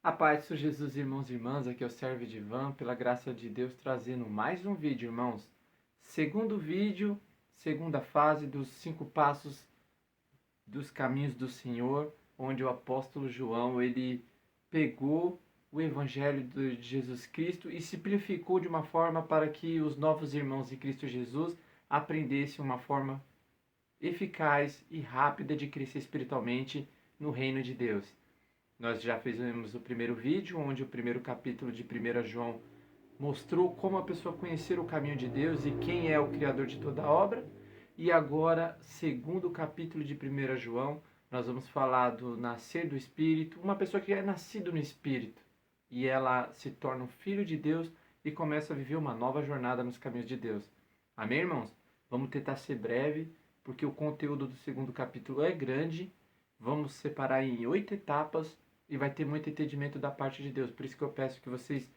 A paz de Jesus, irmãos e irmãs, aqui é o Servo de Ivan, pela graça de Deus, trazendo mais um vídeo, irmãos. Segundo vídeo, segunda fase dos 5 passos dos caminhos do Senhor, onde o apóstolo João, ele pegou o evangelho de Jesus Cristo e simplificou de uma forma para que os novos irmãos em Cristo Jesus aprendessem uma forma eficaz e rápida de crescer espiritualmente no reino de Deus. Nós já fizemos o primeiro vídeo, onde o primeiro capítulo de 1 João mostrou como a pessoa conhecer o caminho de Deus e quem é o Criador de toda a obra. E agora, segundo capítulo de 1 João, nós vamos falar do nascer do Espírito, uma pessoa que é nascida no Espírito. E ela se torna um filho de Deus e começa a viver uma nova jornada nos caminhos de Deus. Amém, irmãos? Vamos tentar ser breve, porque o conteúdo do segundo capítulo é grande. Vamos separar em 8 etapas e vai ter muito entendimento da parte de Deus. Por isso que eu peço que vocês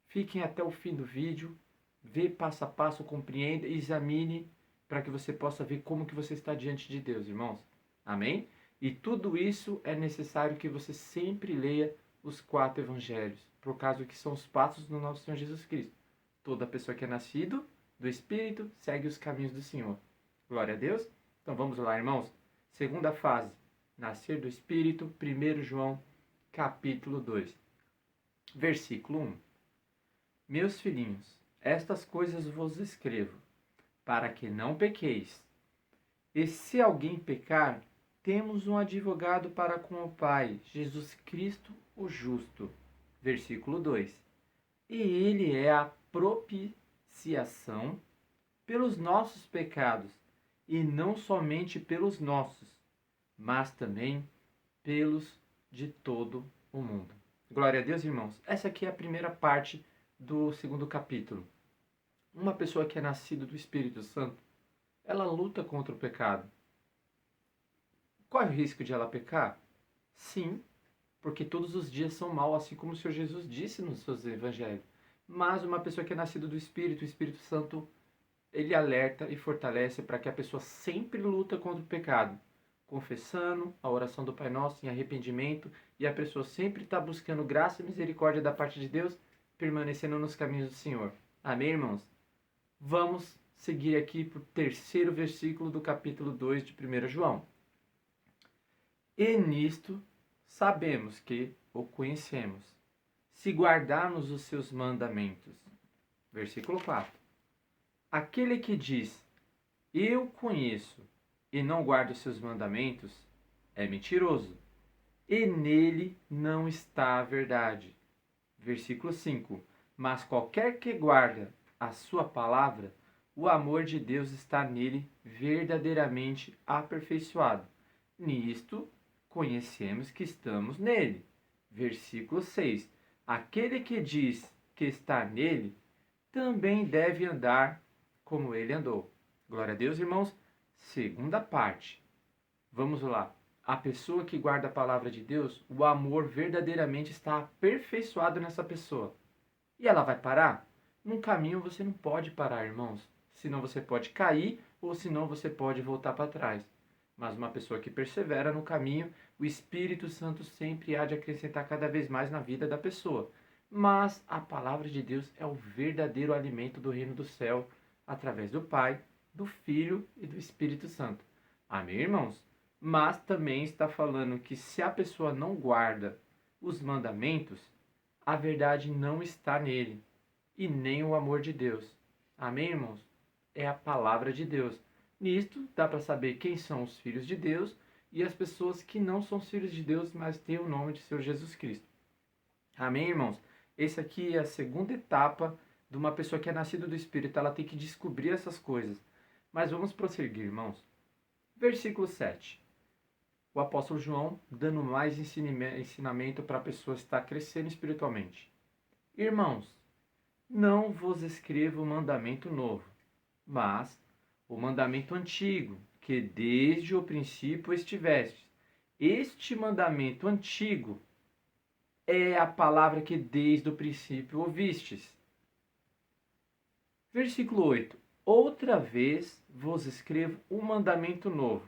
fiquem até o fim do vídeo, vê passo a passo, compreenda e examine para que você possa ver como que você está diante de Deus, irmãos. Amém? E tudo isso é necessário que você sempre leia os 4 evangelhos, por causa que são os passos do nosso Senhor Jesus Cristo. Toda pessoa que é nascido do Espírito segue os caminhos do Senhor. Glória a Deus. Então vamos lá, irmãos. Segunda fase. Nascer do Espírito, 1 João, capítulo 2, versículo 1. Meus filhinhos, estas coisas vos escrevo, para que não pequeis. E se alguém pecar, temos um advogado para com o Pai, Jesus Cristo, o justo. Versículo 2. E ele é a propiciação pelos nossos pecados, e não somente pelos nossos, mas também pelos de todo o mundo. Glória a Deus, irmãos. Essa aqui é a primeira parte do segundo capítulo. Uma pessoa que é nascida do Espírito Santo, ela luta contra o pecado. Qual é o risco de ela pecar? Sim, porque todos os dias são mal, assim como o Senhor Jesus disse nos seus evangelhos. Mas uma pessoa que é nascida do Espírito, o Espírito Santo, ele alerta e fortalece para que a pessoa sempre luta contra o pecado, confessando a oração do Pai Nosso em arrependimento, e a pessoa sempre está buscando graça e misericórdia da parte de Deus, permanecendo nos caminhos do Senhor. Amém, irmãos? Vamos seguir aqui para o terceiro versículo do capítulo 2 de 1 João. E nisto sabemos que o conhecemos, se guardarmos os seus mandamentos. Versículo 4. Aquele que diz, eu conheço, e não guarda os seus mandamentos, é mentiroso, e nele não está a verdade. Versículo 5. Mas qualquer que guarda a sua palavra, o amor de Deus está nele verdadeiramente aperfeiçoado. Nisto conhecemos que estamos nele. Versículo 6. Aquele que diz que está nele, também deve andar como ele andou. Glória a Deus, irmãos. Segunda parte. Vamos lá. A pessoa que guarda a palavra de Deus, o amor verdadeiramente está aperfeiçoado nessa pessoa. E ela vai parar? Num caminho você não pode parar, irmãos. Senão você pode cair ou senão você pode voltar para trás. Mas uma pessoa que persevera no caminho, o Espírito Santo sempre há de acrescentar cada vez mais na vida da pessoa. Mas a palavra de Deus é o verdadeiro alimento do reino do céu, através do Pai, do Filho e do Espírito Santo. Amém, irmãos? Mas também está falando que se a pessoa não guarda os mandamentos, a verdade não está nele, e nem o amor de Deus. Amém, irmãos? É a palavra de Deus. Nisto dá para saber quem são os filhos de Deus e as pessoas que não são filhos de Deus, mas têm o nome de Senhor Jesus Cristo. Amém, irmãos? Esse aqui é a segunda etapa de uma pessoa que é nascida do Espírito. Ela tem que descobrir essas coisas. Mas vamos prosseguir, irmãos. Versículo 7. O apóstolo João dando mais ensinamento para a pessoa estar crescendo espiritualmente. Irmãos, não vos escrevo o mandamento novo, mas o mandamento antigo, que desde o princípio estiveste. Este mandamento antigo é a palavra que desde o princípio ouvistes. Versículo 8. Outra vez vos escrevo um mandamento novo,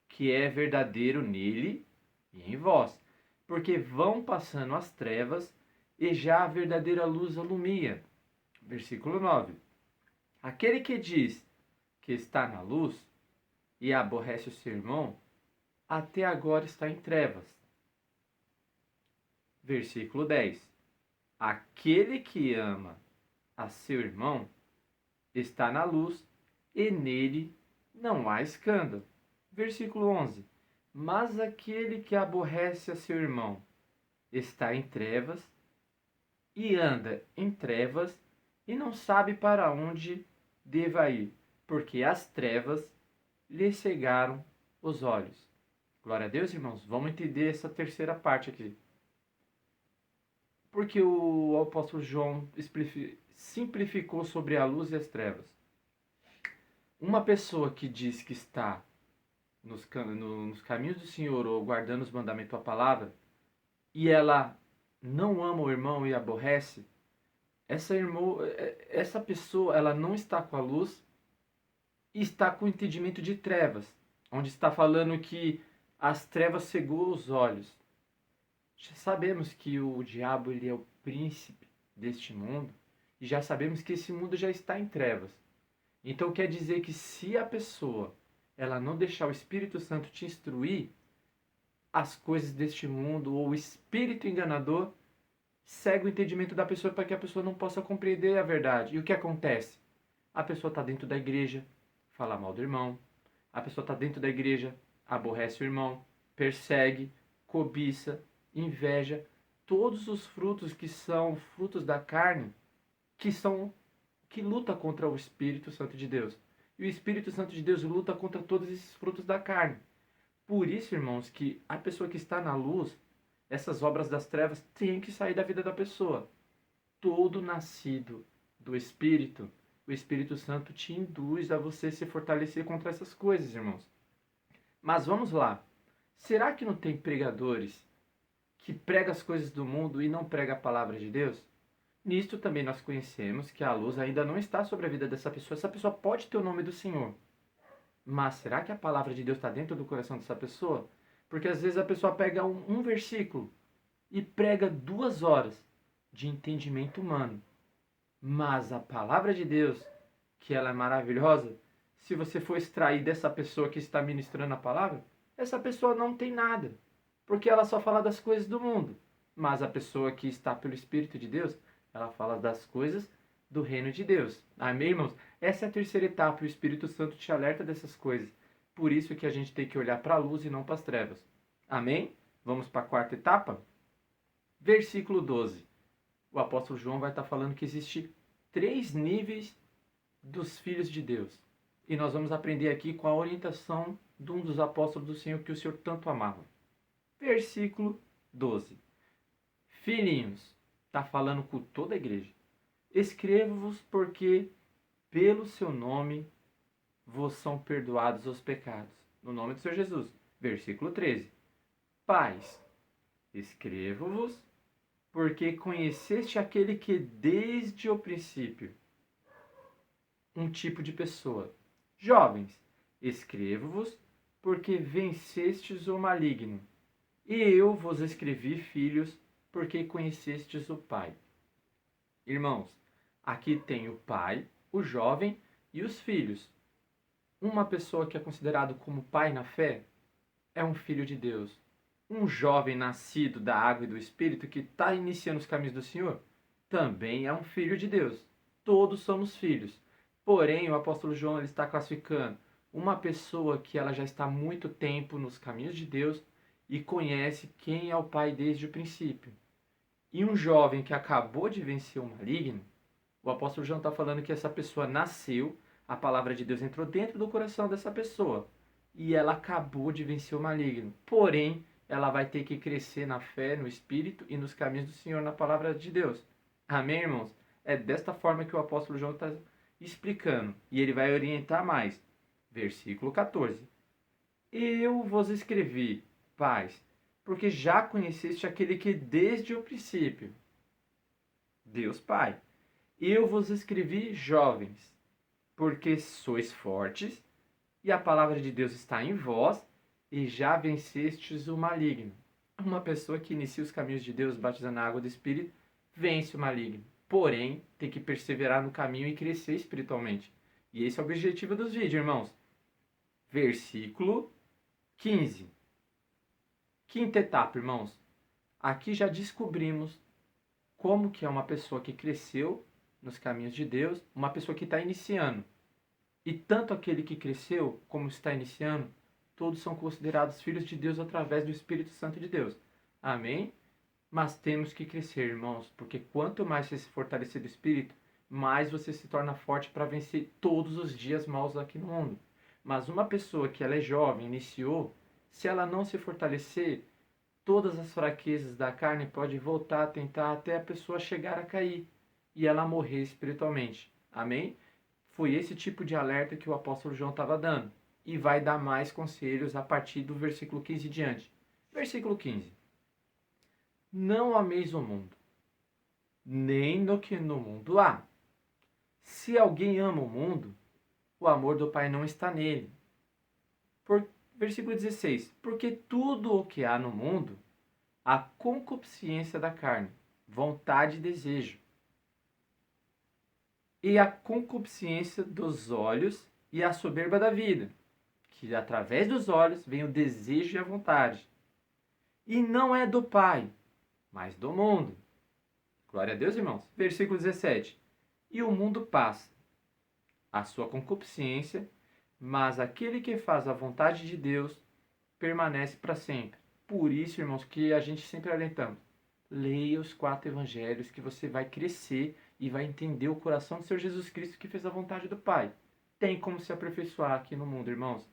que é verdadeiro nele e em vós, porque vão passando as trevas e já a verdadeira luz alumia. Versículo 9. Aquele que diz que está na luz e aborrece o seu irmão, até agora está em trevas. Versículo 10. Aquele que ama a seu irmão está na luz e nele não há escândalo. Versículo 11. Mas aquele que aborrece a seu irmão está em trevas e anda em trevas e não sabe para onde deva ir, porque as trevas lhe cegaram os olhos. Glória a Deus, irmãos. Vamos entender essa terceira parte aqui. Porque o apóstolo João simplificou sobre a luz e as trevas. Uma pessoa que diz que está nos caminhos do Senhor ou guardando os mandamentos da palavra, e ela não ama o irmão e aborrece, essa pessoa ela não está com a luz e está com o entendimento de trevas, onde está falando que as trevas cegou os olhos. Já sabemos que o diabo ele é o príncipe deste mundo e já sabemos que esse mundo já está em trevas. Então quer dizer que se a pessoa ela não deixar o Espírito Santo te instruir, as coisas deste mundo ou o espírito enganador cega o entendimento da pessoa para que a pessoa não possa compreender a verdade. E o que acontece? A pessoa está dentro da igreja, fala mal do irmão. A pessoa está dentro da igreja, aborrece o irmão, persegue, cobiça, inveja. Todos os frutos que são frutos da carne, que luta contra o Espírito Santo de Deus. E o Espírito Santo de Deus luta contra todos esses frutos da carne. Por isso, irmãos, que a pessoa que está na luz, essas obras das trevas têm que sair da vida da pessoa. Todo nascido do Espírito, o Espírito Santo te induz a você se fortalecer contra essas coisas, irmãos. Mas vamos lá. Será que não tem pregadores que pregam as coisas do mundo e não pregam a palavra de Deus? Nisto também nós conhecemos que a luz ainda não está sobre a vida dessa pessoa. Essa pessoa pode ter o nome do Senhor. Mas será que a palavra de Deus está dentro do coração dessa pessoa? Porque às vezes a pessoa pega um versículo e prega 2 horas de entendimento humano. Mas a palavra de Deus, que ela é maravilhosa, se você for extrair dessa pessoa que está ministrando a palavra, essa pessoa não tem nada. Porque ela só fala das coisas do mundo. Mas a pessoa que está pelo Espírito de Deus, ela fala das coisas do reino de Deus. Amém, irmãos? Essa é a terceira etapa, o Espírito Santo te alerta dessas coisas. Por isso que a gente tem que olhar para a luz e não para as trevas. Amém? Vamos para a quarta etapa? Versículo 12. O apóstolo João vai estar falando que existe 3 níveis dos filhos de Deus. E nós vamos aprender aqui com a orientação de um dos apóstolos do Senhor que o Senhor tanto amava. Versículo 12. Filhinhos, está falando com toda a igreja. Escrevo-vos porque pelo seu nome vos são perdoados os pecados. No nome do Senhor Jesus. Versículo 13. Pais, escrevo-vos porque conheceste aquele que desde o princípio, um tipo de pessoa. Jovens, escrevo-vos porque vencestes o maligno. E eu vos escrevi, filhos, porque conhecestes o Pai. Irmãos, aqui tem o pai, o jovem e os filhos. Uma pessoa que é considerado como pai na fé é um filho de Deus. Um jovem nascido da água e do Espírito que está iniciando os caminhos do Senhor também é um filho de Deus. Todos somos filhos. Porém, o apóstolo João ele está classificando uma pessoa que ela já está há muito tempo nos caminhos de Deus e conhece quem é o Pai desde o princípio. E um jovem que acabou de vencer o maligno, o apóstolo João está falando que essa pessoa nasceu, a palavra de Deus entrou dentro do coração dessa pessoa e ela acabou de vencer o maligno. Porém, ela vai ter que crescer na fé, no Espírito e nos caminhos do Senhor, na palavra de Deus. Amém, irmãos? É desta forma que o apóstolo João está explicando. E ele vai orientar mais. Versículo 14. Eu vos escrevi, pais, porque já conheceste aquele que desde o princípio, Deus Pai. Eu vos escrevi, jovens, porque sois fortes, e a palavra de Deus está em vós, e já vencestes o maligno. Uma pessoa que inicia os caminhos de Deus, batizando na água do Espírito, vence o maligno. Porém, tem que perseverar no caminho e crescer espiritualmente. E esse é o objetivo dos vídeos, irmãos. Versículo 15. Quinta etapa, irmãos. Aqui já descobrimos como que é uma pessoa que cresceu nos caminhos de Deus, uma pessoa que está iniciando. E tanto aquele que cresceu como está iniciando, todos são considerados filhos de Deus através do Espírito Santo de Deus. Amém? Mas temos que crescer, irmãos, porque quanto mais você se fortalecer do Espírito, mais você se torna forte para vencer todos os dias maus aqui no mundo. Mas uma pessoa que ela é jovem, iniciou, se ela não se fortalecer, todas as fraquezas da carne podem voltar a tentar até a pessoa chegar a cair e ela morrer espiritualmente. Amém? Foi esse tipo de alerta que o apóstolo João estava dando. E vai dar mais conselhos a partir do versículo 15 em diante. Versículo 15. Não ameis o mundo, nem no que no mundo há. Se alguém ama o mundo, o amor do Pai não está nele. Versículo 16. Porque tudo o que há no mundo, a concupiscência da carne, vontade e desejo, e a concupiscência dos olhos e a soberba da vida, que através dos olhos vem o desejo e a vontade. E não é do Pai, mas do mundo. Glória a Deus, irmãos. Versículo 17. E o mundo passa, a sua concupiscência, mas aquele que faz a vontade de Deus permanece para sempre. Por isso, irmãos, que a gente sempre alentamos. Leia os 4 evangelhos que você vai crescer e vai entender o coração do Senhor Jesus Cristo que fez a vontade do Pai. Tem como se aperfeiçoar aqui no mundo, irmãos.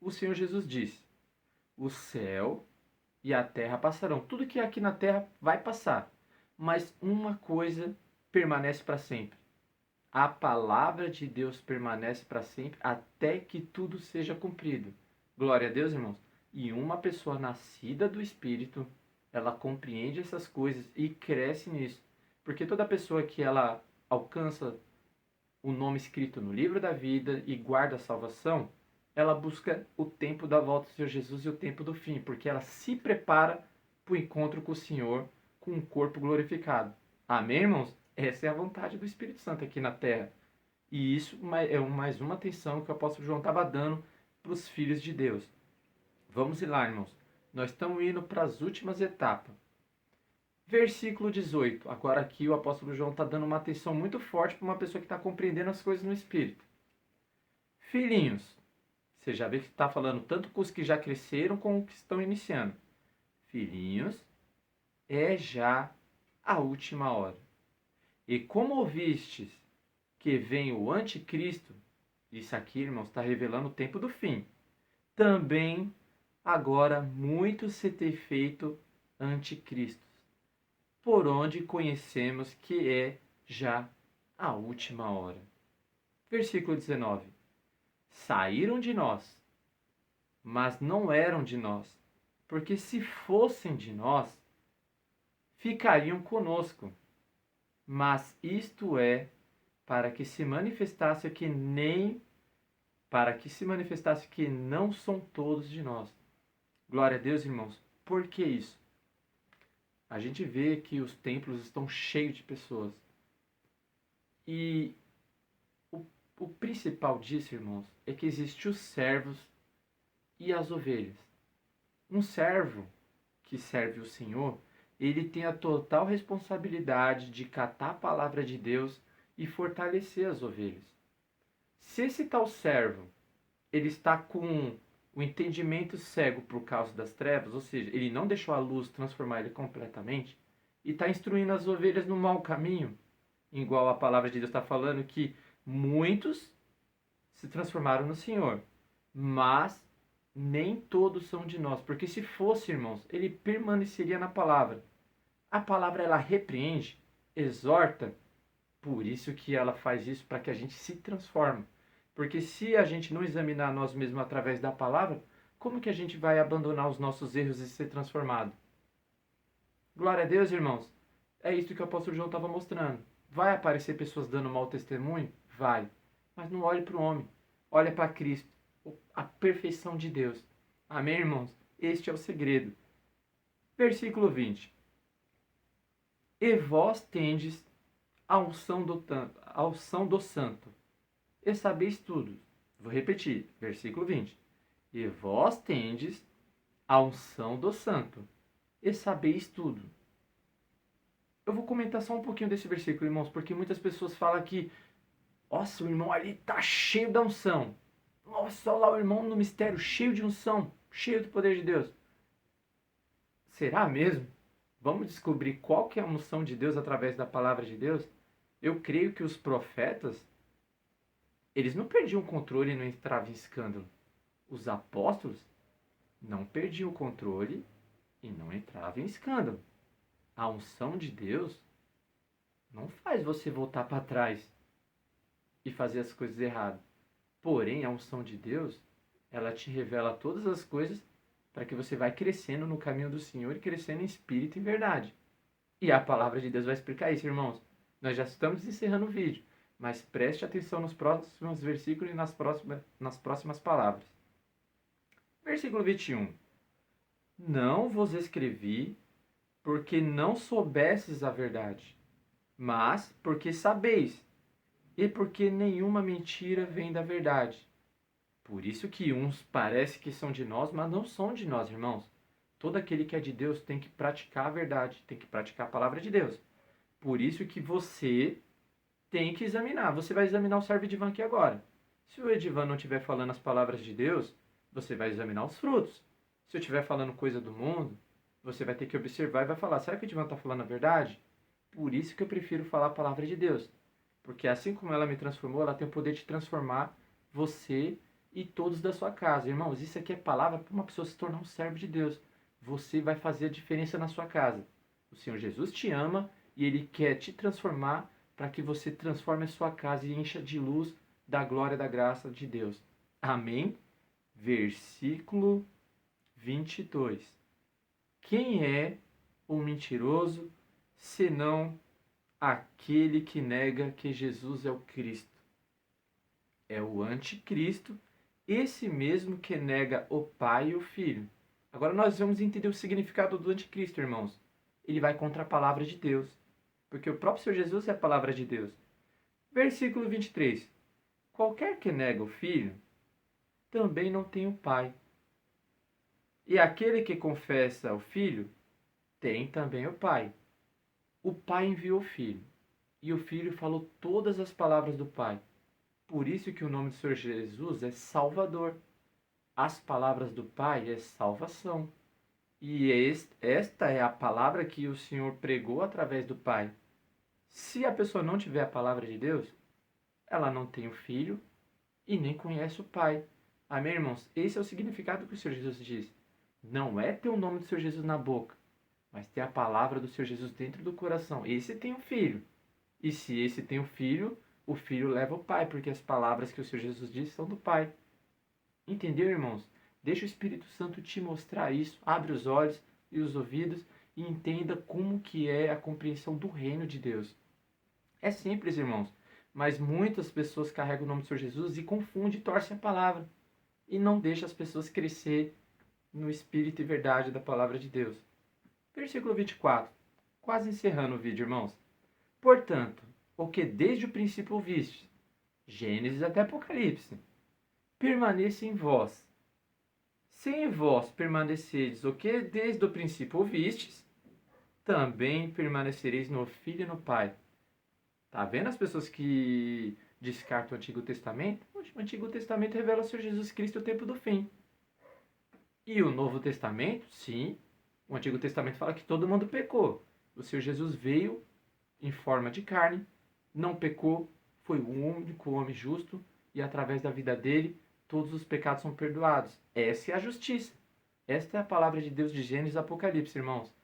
O Senhor Jesus disse: o céu e a terra passarão. Tudo que é aqui na terra vai passar. Mas uma coisa permanece para sempre. A palavra de Deus permanece para sempre até que tudo seja cumprido. Glória a Deus, irmãos. E uma pessoa nascida do Espírito, ela compreende essas coisas e cresce nisso. Porque toda pessoa que ela alcança o nome escrito no livro da vida e guarda a salvação, ela busca o tempo da volta do Senhor Jesus e o tempo do fim, porque ela se prepara para o encontro com o Senhor, com um corpo glorificado. Amém, irmãos? Essa é a vontade do Espírito Santo aqui na terra. E isso é mais uma atenção que o apóstolo João estava dando para os filhos de Deus. Vamos lá, irmãos. Nós estamos indo para as últimas etapas. Versículo 18. Agora aqui o apóstolo João está dando uma atenção muito forte para uma pessoa que está compreendendo as coisas no Espírito. Filhinhos, você já vê que está falando tanto com os que já cresceram como os que estão iniciando. Filhinhos, é já a última hora. E como ouvistes que vem o anticristo, isso aqui, irmãos, está revelando o tempo do fim. Também agora muito se tem feito anticristos, por onde conhecemos que é já a última hora. Versículo 19. Saíram de nós, mas não eram de nós, porque se fossem de nós, ficariam conosco. Mas isto é para que se manifestasse que não são todos de nós. Glória a Deus, irmãos. Por que isso? A gente vê que os templos estão cheios de pessoas. E o principal disso, irmãos, é que existem os servos e as ovelhas. Um servo que serve o Senhor, ele tem a total responsabilidade de catar a palavra de Deus e fortalecer as ovelhas. Se esse tal servo, ele está com o entendimento cego por causa das trevas, ou seja, ele não deixou a luz transformar ele completamente, e está instruindo as ovelhas no mau caminho, igual a palavra de Deus está falando que muitos se transformaram no Senhor, mas nem todos são de nós, porque se fosse, irmãos, ele permaneceria na palavra. A palavra, ela repreende, exorta, por isso que ela faz isso, para que a gente se transforme. Porque se a gente não examinar nós mesmos através da palavra, como que a gente vai abandonar os nossos erros e ser transformado? Glória a Deus, irmãos. É isso que o apóstolo João estava mostrando. Vai aparecer pessoas dando mau testemunho? Vai. Mas não olhe para o homem. Olha para Cristo. A perfeição de Deus. Amém, irmãos? Este é o segredo. Versículo 20. E vós tendes a unção do santo, e sabeis tudo. Vou repetir, versículo 20. E vós tendes a unção do santo, e sabeis tudo. Eu vou comentar só um pouquinho desse versículo, irmãos, porque muitas pessoas falam que, nossa, o irmão ali tá cheio da unção. Nossa, olha lá o irmão no mistério, cheio de unção, cheio do poder de Deus. Será mesmo? Vamos descobrir qual que é a unção de Deus através da palavra de Deus? Eu creio que os profetas, eles não perdiam o controle e não entravam em escândalo. Os apóstolos não perdiam o controle e não entravam em escândalo. A unção de Deus não faz você voltar para trás e fazer as coisas erradas. Porém, a unção de Deus, ela te revela todas as coisas para que você vai crescendo no caminho do Senhor e crescendo em espírito e verdade. E a palavra de Deus vai explicar isso, irmãos. Nós já estamos encerrando o vídeo, mas preste atenção nos próximos versículos e nas próximas palavras. Versículo 21. Não vos escrevi porque não soubesses a verdade, mas porque sabeis, e porque nenhuma mentira vem da verdade. Por isso que uns parece que são de nós, mas não são de nós, irmãos. Todo aquele que é de Deus tem que praticar a verdade, tem que praticar a palavra de Deus. Por isso que você tem que examinar. Você vai examinar o servo Edivan aqui agora. Se o Edivan não estiver falando as palavras de Deus, você vai examinar os frutos. Se eu estiver falando coisa do mundo, você vai ter que observar e vai falar, será que o Edivan está falando a verdade? Por isso que eu prefiro falar a palavra de Deus. Porque assim como ela me transformou, ela tem o poder de transformar você e todos da sua casa. Irmãos, isso aqui é palavra para uma pessoa se tornar um servo de Deus. Você vai fazer a diferença na sua casa. O Senhor Jesus te ama e Ele quer te transformar para que você transforme a sua casa e encha de luz da glória e da graça de Deus. Amém? Versículo 22. Quem é o mentiroso, senão aquele que nega que Jesus é o Cristo? É o anticristo, esse mesmo que nega o Pai e o Filho. Agora nós vamos entender o significado do anticristo, irmãos. Ele vai contra a palavra de Deus, porque o próprio Senhor Jesus é a palavra de Deus. Versículo 23. Qualquer que nega o Filho, também não tem o Pai. E aquele que confessa o Filho, tem também o Pai. O Pai enviou o Filho, e o Filho falou todas as palavras do Pai. Por isso que o nome do Senhor Jesus é Salvador. As palavras do Pai é salvação. E esta é a palavra que o Senhor pregou através do Pai. Se a pessoa não tiver a palavra de Deus, ela não tem o Filho e nem conhece o Pai. Amém, irmãos? Esse é o significado que o Senhor Jesus diz. Não é ter o nome do Senhor Jesus na boca, mas ter a palavra do Senhor Jesus dentro do coração. Esse tem o Filho. E se esse tem o Filho leva o Pai, porque as palavras que o Senhor Jesus disse são do Pai. Entendeu, irmãos? Deixa o Espírito Santo te mostrar isso. Abre os olhos e os ouvidos e entenda como que é a compreensão do reino de Deus. É simples, irmãos. Mas muitas pessoas carregam o nome do Senhor Jesus e confundem e torcem a palavra. E não deixam as pessoas crescer no Espírito e verdade da palavra de Deus. Versículo 24. Quase encerrando o vídeo, irmãos. Portanto, o que desde o princípio ouviste, Gênesis até Apocalipse, permaneça em vós. Se em vós permaneceres o que desde o princípio ouvistes, também permanecereis no Filho e no Pai. Tá vendo as pessoas que descartam o Antigo Testamento? O Antigo Testamento revela o Senhor Jesus Cristo o tempo do fim. E o Novo Testamento, sim, o Antigo Testamento fala que todo mundo pecou. O Senhor Jesus veio em forma de carne, não pecou, foi o único homem justo e através da vida dele todos os pecados são perdoados. Essa é a justiça. Esta é a palavra de Deus de Gênesis e Apocalipse, irmãos.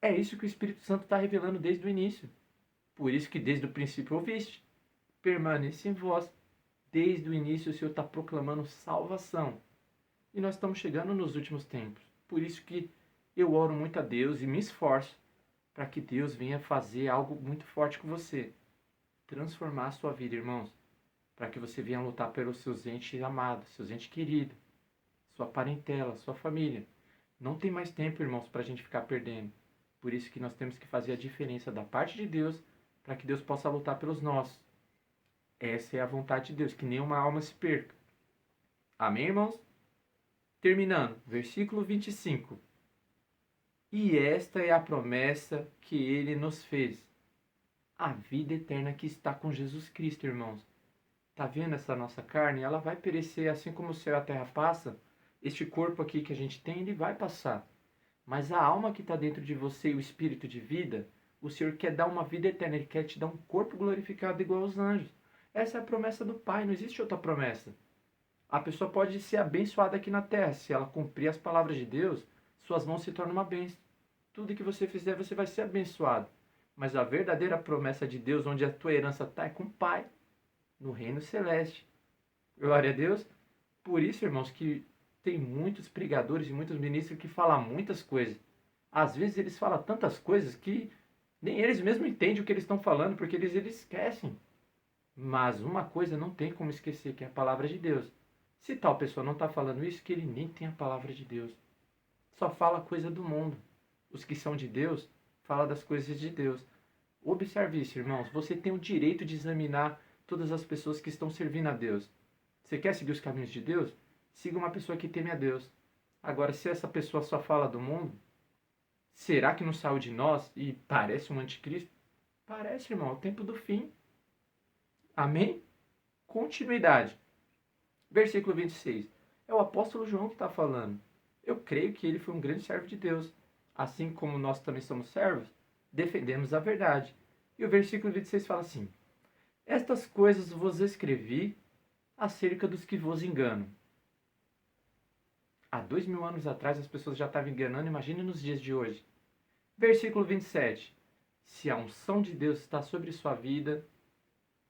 É isso que o Espírito Santo está revelando desde o início. Por isso que desde o princípio ouviste. Permaneça em vós. Desde o início o Senhor está proclamando salvação. E nós estamos chegando nos últimos tempos. Por isso que eu oro muito a Deus e me esforço para que Deus venha fazer algo muito forte com você. Transformar a sua vida, irmãos. Para que você venha lutar pelos seus entes amados, seus entes queridos, sua parentela, sua família. Não tem mais tempo, irmãos, para a gente ficar perdendo. Por isso que nós temos que fazer a diferença da parte de Deus, para que Deus possa lutar pelos nossos. Essa é a vontade de Deus, que nenhuma alma se perca. Amém, irmãos? Terminando, versículo 25. E esta é a promessa que ele nos fez. A vida eterna que está com Jesus Cristo, irmãos. Tá vendo essa nossa carne? Ela vai perecer assim como o céu e a terra passa. Este corpo aqui que a gente tem, ele vai passar. Mas a alma que está dentro de você e o espírito de vida, o Senhor quer dar uma vida eterna. Ele quer te dar um corpo glorificado igual aos anjos. Essa é a promessa do Pai, não existe outra promessa. A pessoa pode ser abençoada aqui na terra. Se ela cumprir as palavras de Deus, suas mãos se tornam uma bênção. Tudo que você fizer, você vai ser abençoado. Mas a verdadeira promessa de Deus, onde a tua herança está, é com o Pai, no reino celeste. Glória a Deus. Por isso, irmãos, que tem muitos pregadores e muitos ministros que falam muitas coisas. Às vezes eles falam tantas coisas que nem eles mesmos entendem o que eles estão falando, porque eles esquecem. Mas uma coisa não tem como esquecer, que é a palavra de Deus. Se tal pessoa não está falando isso, que ele nem tem a palavra de Deus. Só fala coisa do mundo. Os que são de Deus, falam das coisas de Deus. Observe isso, irmãos. Você tem o direito de examinar todas as pessoas que estão servindo a Deus. Você quer seguir os caminhos de Deus? Siga uma pessoa que teme a Deus. Agora, se essa pessoa só fala do mundo, será que não saiu de nós e parece um anticristo? Parece, irmão. É o tempo do fim. Amém? Continuidade. Versículo 26. É o apóstolo João que está falando. Eu creio que ele foi um grande servo de Deus. Assim como nós também somos servos, defendemos a verdade. E o versículo 26 fala assim: Estas coisas vos escrevi acerca dos que vos enganam. Há 2000 anos atrás as pessoas já estavam enganando, imagine nos dias de hoje. Versículo 27. Se a unção de Deus está sobre sua vida,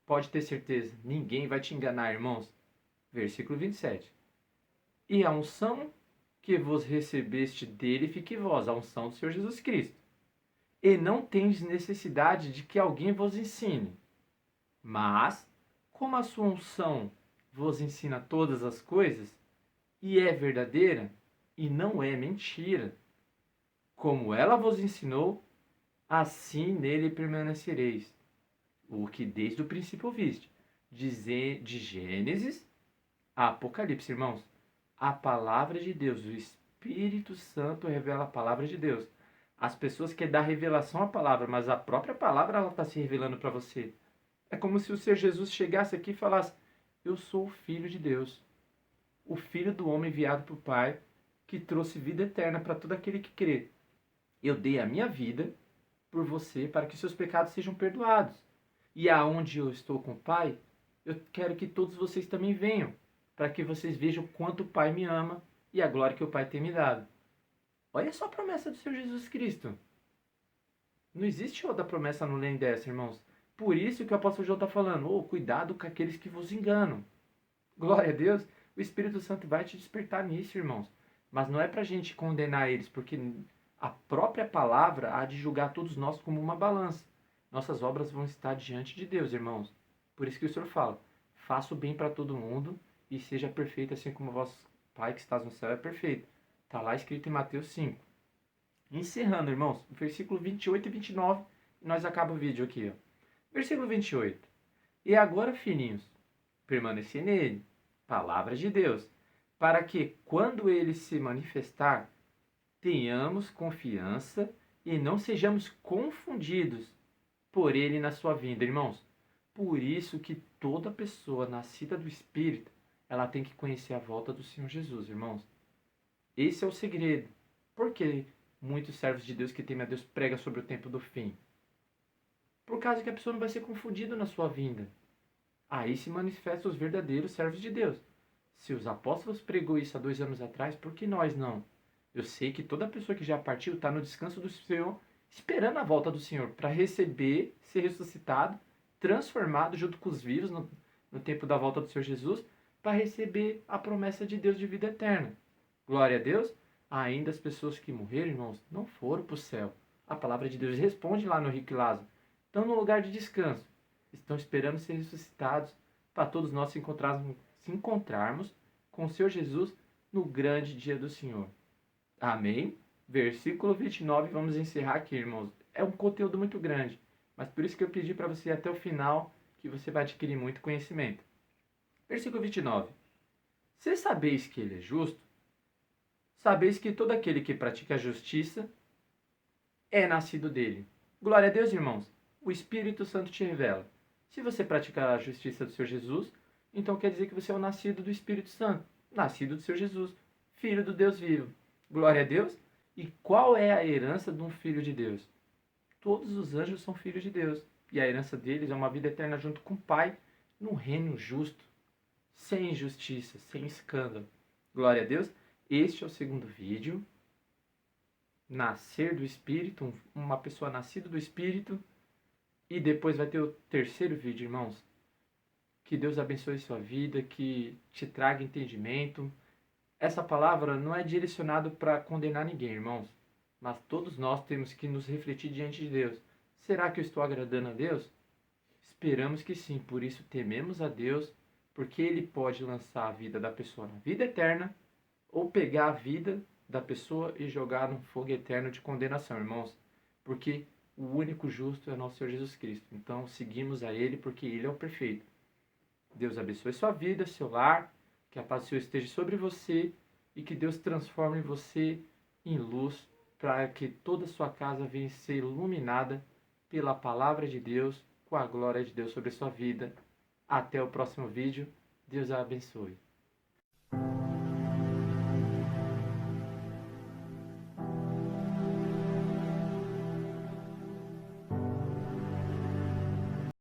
pode ter certeza, ninguém vai te enganar, irmãos. Versículo 27. E a unção que vos recebeste dele fique em vós, a unção do Senhor Jesus Cristo. E não tendes necessidade de que alguém vos ensine. Mas, como a sua unção vos ensina todas as coisas, e é verdadeira, e não é mentira, como ela vos ensinou, assim nele permanecereis. O que desde o princípio viste. De Gênesis a Apocalipse, irmãos. A palavra de Deus, o Espírito Santo revela a palavra de Deus. As pessoas querem dar revelação à palavra, mas a própria palavra ela está se revelando para você. É como se o Senhor Jesus chegasse aqui e falasse: Eu sou o Filho de Deus, o Filho do homem enviado por Pai, que trouxe vida eterna para todo aquele que crê. Eu dei a minha vida por você para que seus pecados sejam perdoados. E aonde eu estou com o Pai, eu quero que todos vocês também venham, para que vocês vejam o quanto o Pai me ama e a glória que o Pai tem me dado. Olha só a promessa do Senhor Jesus Cristo. Não existe outra promessa além dessa, irmãos. Por isso que o apóstolo João está falando: cuidado com aqueles que vos enganam. Glória a Deus. O Espírito Santo vai te despertar nisso, irmãos. Mas não é para a gente condenar eles, porque a própria palavra há de julgar todos nós como uma balança. Nossas obras vão estar diante de Deus, irmãos. Por isso que o Senhor fala: faça o bem para todo mundo e seja perfeito assim como o vosso Pai que estás no céu é perfeito. Está lá escrito em Mateus 5. Encerrando, irmãos, versículo 28 e 29, e nós acabamos o vídeo aqui. Ó. Versículo 28. E agora, filhinhos, permaneci nele, palavra de Deus, para que, quando ele se manifestar, tenhamos confiança e não sejamos confundidos por ele na sua vinda, irmãos. Por isso que toda pessoa nascida do Espírito, ela tem que conhecer a volta do Senhor Jesus, irmãos. Esse é o segredo. Por que muitos servos de Deus que temem a Deus pregam sobre o tempo do fim? Por causa que a pessoa não vai ser confundida na sua vinda. Aí se manifestam os verdadeiros servos de Deus. Se os apóstolos pregou isso há 2 anos atrás, por que nós não? Eu sei que toda pessoa que já partiu está no descanso do Senhor, esperando a volta do Senhor, para receber, ser ressuscitado, transformado junto com os vivos no tempo da volta do Senhor Jesus, para receber a promessa de Deus de vida eterna. Glória a Deus. Ainda as pessoas que morreram, irmãos, não foram para o céu. A palavra de Deus responde lá no rico e Lázaro. Estão no lugar de descanso. Estão esperando ser ressuscitados para todos nós se encontrarmos com o Senhor Jesus no grande dia do Senhor. Amém? Versículo 29, vamos encerrar aqui, irmãos. É um conteúdo muito grande, mas por isso que eu pedi para você ir até o final, que você vai adquirir muito conhecimento. Versículo 29. Se sabeis que ele é justo, sabeis que todo aquele que pratica a justiça é nascido dele. Glória a Deus, irmãos. O Espírito Santo te revela. Se você praticar a justiça do Senhor Jesus, então quer dizer que você é o nascido do Espírito Santo, nascido do Senhor Jesus, filho do Deus vivo. Glória a Deus. E qual é a herança de um filho de Deus? Todos os anjos são filhos de Deus. E a herança deles é uma vida eterna junto com o Pai, num reino justo, sem injustiça, sem escândalo. Glória a Deus. Este é o segundo vídeo. Nascer do Espírito, uma pessoa nascida do Espírito. E depois vai ter o terceiro vídeo, irmãos. Que Deus abençoe sua vida, que te traga entendimento. Essa palavra não é direcionada para condenar ninguém, irmãos. Mas todos nós temos que nos refletir diante de Deus. Será que eu estou agradando a Deus? Esperamos que sim, por isso tememos a Deus, porque Ele pode lançar a vida da pessoa na vida eterna ou pegar a vida da pessoa e jogar num fogo eterno de condenação, irmãos. Porque o único justo é nosso Senhor Jesus Cristo. Então seguimos a Ele porque Ele é o perfeito. Deus abençoe sua vida, seu lar, que a paz do Senhor esteja sobre você e que Deus transforme você em luz para que toda a sua casa venha ser iluminada pela palavra de Deus, com a glória de Deus sobre a sua vida. Até o próximo vídeo. Deus a abençoe.